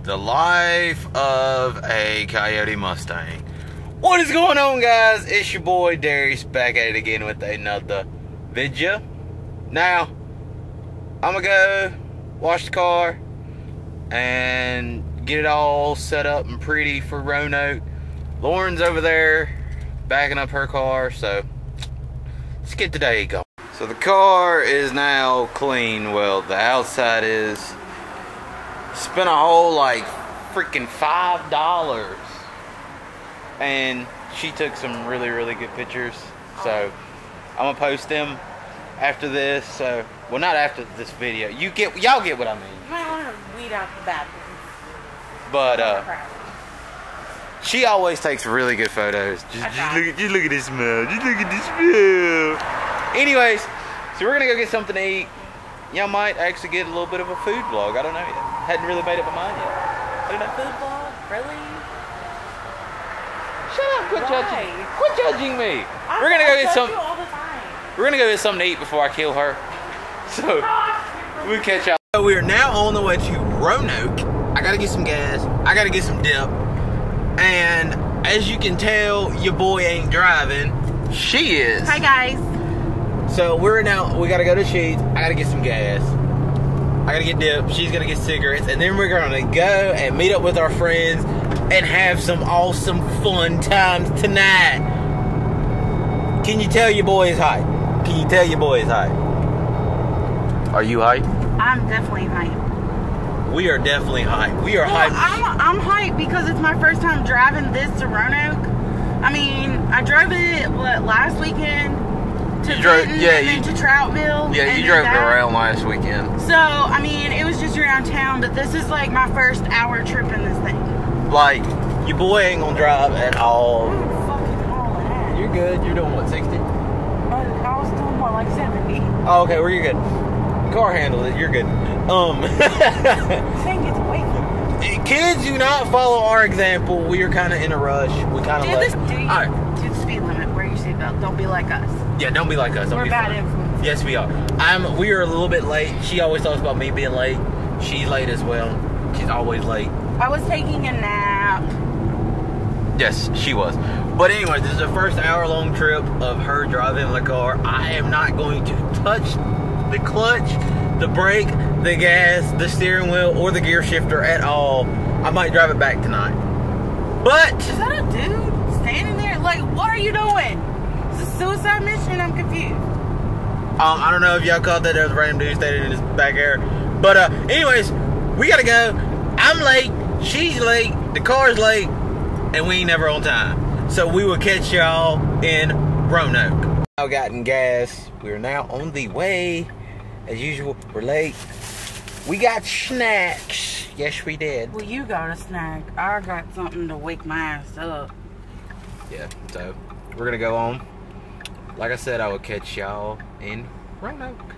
The life of a Coyote Mustang. What is going on, guys? It's your boy Darius back at it again with another video. Now, I'm gonna go wash the car and get it all set up and pretty for Roanoke. Lauren's over there backing up her car, so let's get the day going. So the car is now clean. Well, the outside is. Spent a whole like freaking $5, and she took some really good pictures, so I'm gonna post them after this. So, well, not after this video. Y'all get what I mean. You might want to weed out the bad ones. But she always takes really good photos. Just look at this smell. Just look at this smell. Anyways, so we're gonna go get something to eat. Y'all might actually get a little bit of a food vlog. I don't know yet. Hadn't really made up my mind yet. I don't know. Food vlog? Really? Shut up! Quit judging. Quit judging me. We're gonna go get some. All the time. We're gonna go get something to eat before I kill her. So we'll catch y'all. So we are now on the way to Roanoke. I gotta get some gas. I gotta get some dip. And as you can tell, your boy ain't driving. She is. Hi guys. So we gotta go to Sheets. I gotta get some gas. I gotta get dip. She's gonna get cigarettes. And then we're gonna go and meet up with our friends and have some awesome fun times tonight. Can you tell your boy is hype? Can you tell your boy is hype? Are you hype? I'm definitely hype. We are definitely hype. We are hype. I'm hype because it's my first time driving this to Roanoke. I mean, I drove it, last weekend? To to Troutville. Yeah, you drove it around last weekend. So, I mean, it was just around town, but this is like my first hour trip in this thing. Like, your boy ain't gonna drive at all. I'm fucking hauling ass. You're good. You're doing what, 60? I was doing more like 70. Oh, okay, well, you're good. Car handled it. You're good. Thing gets away from me. Kids do not follow our example. We are kind of in a rush. We kind of like. Do the speed limit. Wear your seatbelt. Don't be like us. Yeah, don't be like us. We're bad influences. Yes, we are. We are a little bit late. She always talks about me being late. She's late as well. She's always late. I was taking a nap. Yes, she was. But anyway, this is the first hour-long trip of her driving the car. I am not going to touch the clutch, the brake, the gas, the steering wheel, or the gear shifter at all. I might drive it back tonight. But is that a dude standing there? Like, what are you doing? Is this a suicide mission? I'm confused. I don't know if y'all caught that. There was a random dude standing in his back area. But anyways, we gotta go. I'm late. She's late. The car's late, and we ain't never on time. So we will catch y'all in Roanoke. Now gotten gas. We're now on the way. As usual, we're late. We got snacks. Yes, we did. Well, you got a snack. I got something to wake my ass up. Yeah, so we're gonna go on. Like I said, I will catch y'all in Roanoke.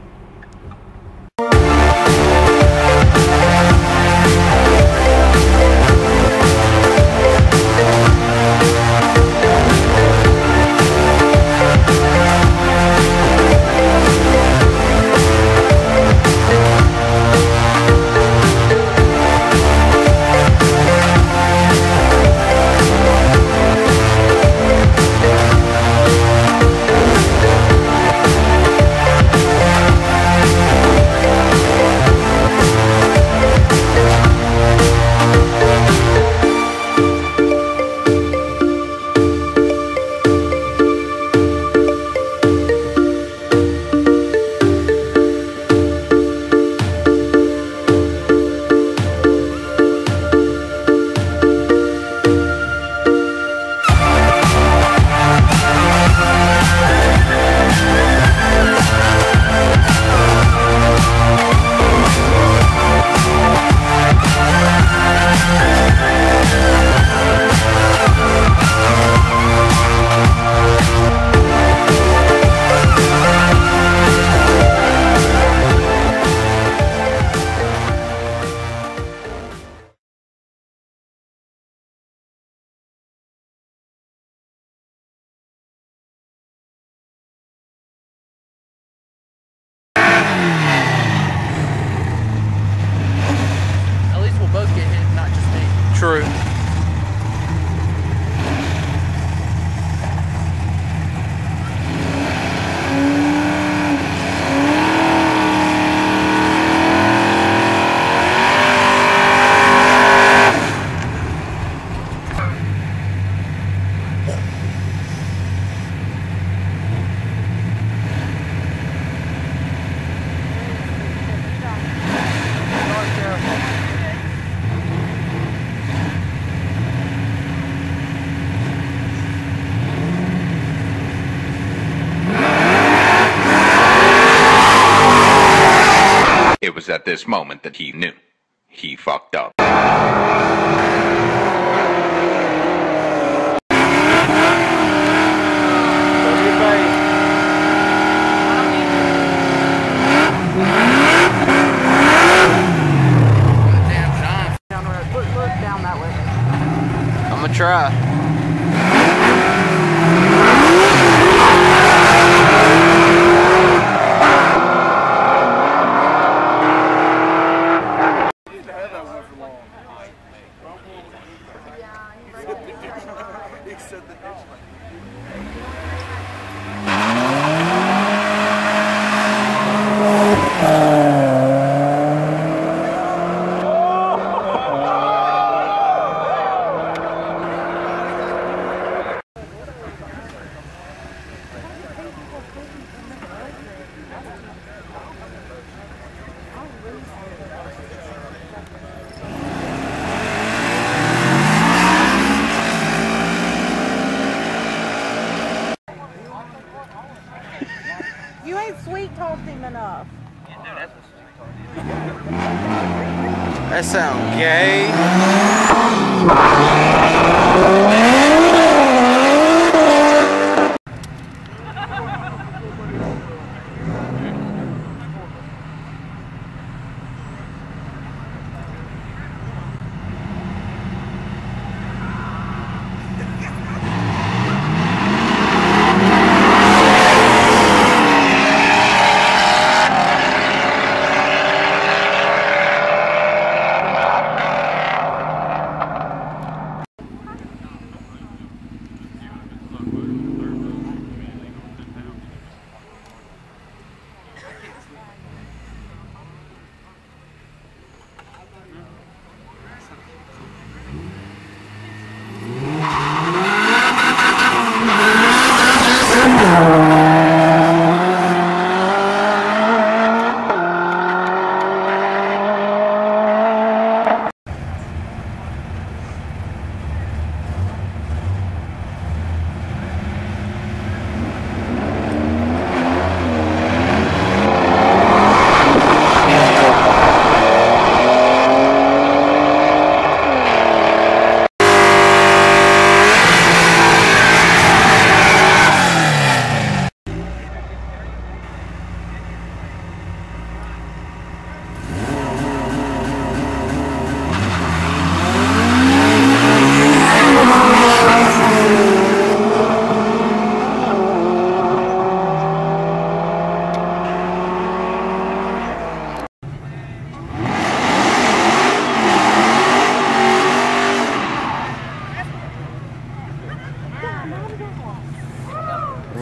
was at this moment that he knew. He fucked up. I'm gonna try. You ain't sweet talked him enough. That sound gay.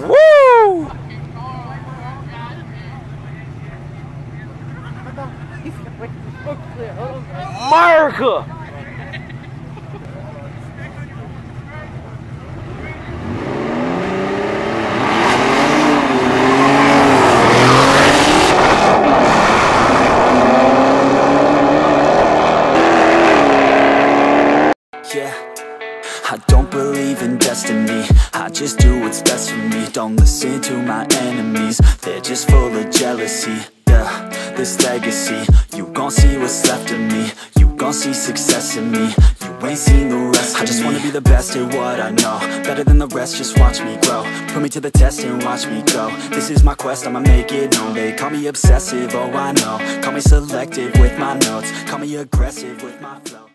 Woo! America! Yeah, I don't believe in destiny. I just do what's best for me. Don't listen to my enemies, they're just full of jealousy. Yeah, this legacy, you gon' see what's left of me. You gon' see success in me, you ain't seen the rest of me. I just wanna be the best at what I know, better than the rest, just watch me grow. Put me to the test and watch me go. This is my quest, I'ma make it known. They call me obsessive, oh I know. Call me selective with my notes, call me aggressive with my flow.